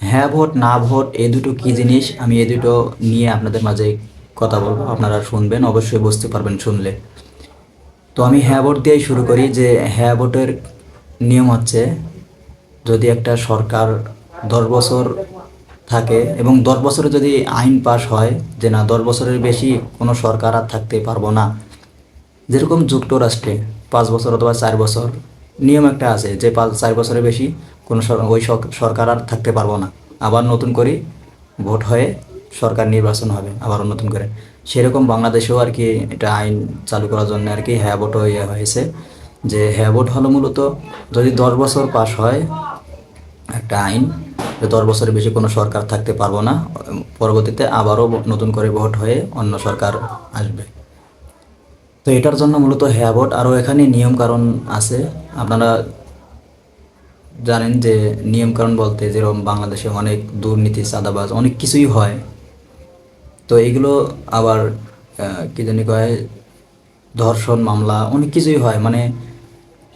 হ্যাঁ ভোট না ভোট এই দুটো কি জিনিস, আমি এই দুটো নিয়ে আপনাদের মাঝে কথা বলবো, আপনারা শুনবেন, অবশ্যই বুঝতে পারবেন শুনলে। তো আমি হ্যাঁ ভোট দিয়েই শুরু করি। যে হ্যাঁ ভোটের নিয়ম হচ্ছে, যদি একটা সরকার 10 বছর থাকে এবং 10 বছরে যদি আইন পাশ হয় যে না 10 বছরের বেশি কোনো সরকার আর থাকতে পারবো না, যেরকম যুক্তরাষ্ট্রে 5 বছর অথবা 4 বছর নিয়ম একটা আছে যে 4 বছরের বেশি কোনো ওই সরকার আর থাকতে পারবো না, আবার নতুন করে ভোট হয়ে সরকার নির্বাচন হবে আবার নতুন করে। সেরকম বাংলাদেশেও আর কি এটা আইন চালু করার জন্য আর কি হ্যাঁ ভোট ইয়ে হয়েছে। যে হ্যাঁ ভোট হলো মূলত যদি 10 বছর পাশ হয় একটা আইন, যে 10 বছরের বেশি কোনো সরকার থাকতে পারবো না, পরবর্তীতে আবারও নতুন করে ভোট হয়ে অন্য সরকার আসবে। তো এটার জন্য মূলত হ্যাঁ ভোট। আরও এখানে নিয়ম কারণ আছে, আপনারা জানেন যে নিয়ম কারণ বলতে যেরকম বাংলাদেশে অনেক দুর্নীতি চাঁদাবাজ অনেক কিছুই হয়। তো এগুলো আবার কি জানি কয়, ধর্ষণ মামলা অনেক কিছুই হয়, মানে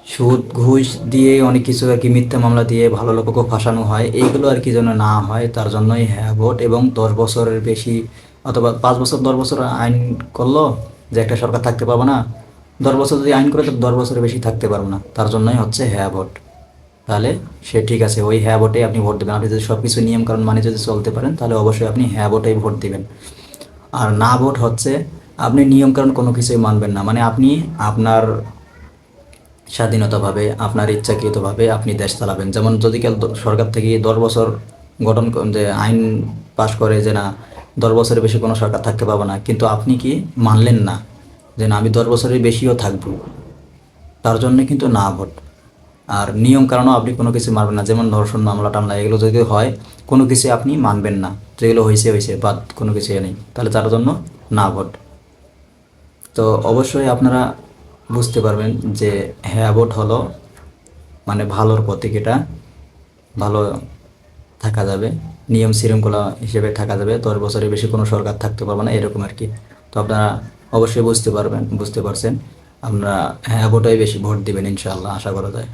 সুদ ঘুষ দিয়ে অনেক কিছু আর কি, মিথ্যা মামলা দিয়ে ভালো লোককে ফাঁসানো হয়। এইগুলো আর কি যেন না হয় তার জন্যই হ্যাঁ ভোট। এবং 10 বছরের বেশি অথবা 5 বছর 10 বছর আইন করলো যে একটা সরকার থাকতে পারবো না, 10 বছর যদি আইন করে তো 10 বছরের বেশি থাকতে পারবো না, তার জন্যই হচ্ছে হ্যাঁ ভোট। তাহলে সে ঠিক আছে, ওই হ্যাঁ ভোটে আপনি ভোট দেবেন। আপনি যদি সব কিছু নিয়ম কারণ মানে যদি চলতে পারেন তাহলে অবশ্যই আপনি হ্যাঁ ভোটেই ভোট দিবেন। আর না ভোট হচ্ছে আপনি নিয়ম কারণ কোনো কিছুই মানবেন না, মানে আপনি আপনার স্বাধীনতাভাবে আপনার ইচ্ছাকৃতভাবে আপনি দেশ চালাবেন। যেমন যদি কেউ সরকার থেকে 10 বছর যে আইন পাশ করে যে না 10 বছরের বেশি কোনো সরকার থাকতে পারবে না, কিন্তু আপনি কি মানলেন না যে না আমি 10 বছরের বেশিও থাকবো, তার জন্য কিন্তু না ভোট। আর নিয়ম কারণও আপনি কোনো কিছু মানবেন না, যেমন ধর্ষণ মামলা টামলা এগুলো যদি হয় কোনো কিছু আপনি মানবেন না, যেগুলো হয়েছে হয়েছে বাদ, কোনো কিছু নেই, তাহলে তার জন্য না ভোট। তো অবশ্যই আপনারা বুঝতে পারবেন যে হ্যাঁ ভোট হলো মানে ভালোর প্রতীক। এটা ভালো থাকা যাবে, নিয়ম শৃঙ্খলা হিসেবে থাকা যাবে, 10 বছরের বেশি কোনো সরকার থাকতে পারবে না, এরকম আর কি। তো আপনারা অবশ্যই বুঝতে পারছেন। আপনারা হ্যাঁ ভোটাই বেশি ভোট দিবেন ইনশাআল্লাহ, আশা করা যায়।